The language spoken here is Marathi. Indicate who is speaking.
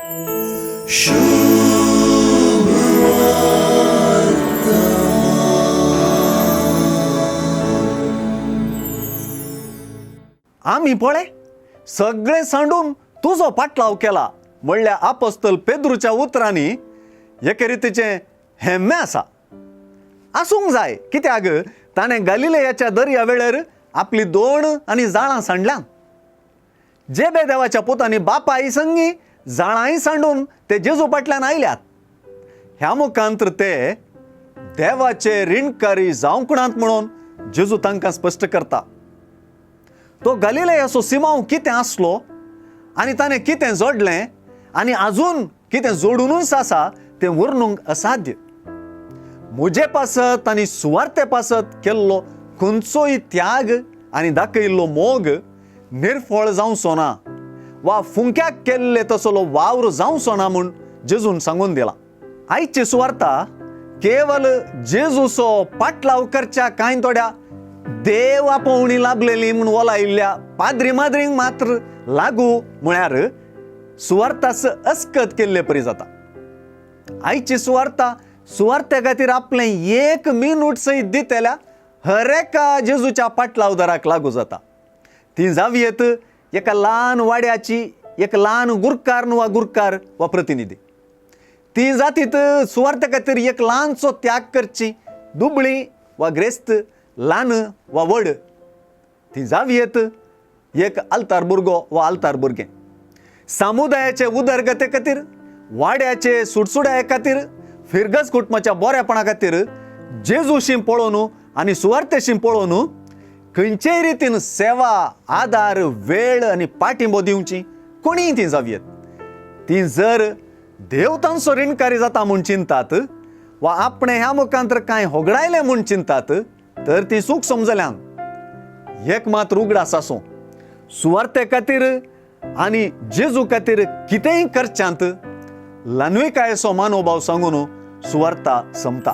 Speaker 1: आम्ही पळे सगळे सांडून तुझो पाटलाव केला म्हणल्या आपोस्तल पेद्रूच्या उतरांनी एके रितीचे हेम्मे आसा. आसूंक जाय कित्याक ताणें गलिलेयाच्या दर्या वेळेर आपली दोण आनी जाळां सांडल्यां. जेबे देवाच्या पुतांनी बापा आई संगी जाळांय सांडून ते जेजू फाटल्यान आयल्यात. ह्या मुखांतर ते देवाचे ऋणकारी जावंकणांत म्हणून जेजू तांकां स्पश्ट करता. तो गलिलेयाचो सिमांव कितें आसलो आनी ताणें कितें जोडलें आनी आजून कितें जोडूनच आसा तें वर्णूंक असाध्य. मुजे पासत आनी सुवार्ते पासत केल्लो खंयचोय त्याग आनी दाखयल्लो मोग निर्फळ जावचो ना वा फुंक्याक केल्ले तसलो वावर जावचो ना म्हूण जेजून सांगून दिला. आयची सुवार्ता केवल जेजूचो पाटलाव करच्या कांय थोड्या देव आपोवणी लाभलेली म्हूण ओलायिल्ल्या पाद्री माद्रींक मात्र लागू म्हळ्यार सुवार्तास अस्कत केल्ले परी जाता. आयची सुवार्ता सुवार्ते खातीर आपलें एक मिनूट सयत दितेल्या हर एका जेजूच्या पाटलावदाराक लागू जाता. ती जावयेत एका ल्हान वाड्याची एक ल्हान गुरकार वा गुरकार वा प्रतिनिधी. ती जातीत सुवार्ते खातीर एक ल्हानसो त्याग करची दुबळी वा ग्रेस्त ल्हान वा व्हड. ती जावयेत एक आल्तार भुरगो वा आल्तार भुरगें. समुदायाचे उदरगते खातीर वाड्याचे सुटसुड्या खातीर फिरगस कुटुंबाच्या बऱ्यापणा खातीर जेजूशी पळोवन आनी सुवार्तेशी पळोवन खंयचेय रितीन सेवा आदार वेळ आनी पाठिंबो दिवची कोणीय ती जावयेत. ती जर देव तांचो ऋणकारी जाता म्हूण चिंतात वा आपणे ह्या मुखांतर कांय होगडायले म्हूण चिंतात तर ती चूक समजल्यांक एक मात्र उगडास आसूं. सुवार्ते खातीर आनी जेजू खातीर कितेंय करच्यांत ल्हानविकायेचो मनोभाव सांगून सुवार्ता संपता.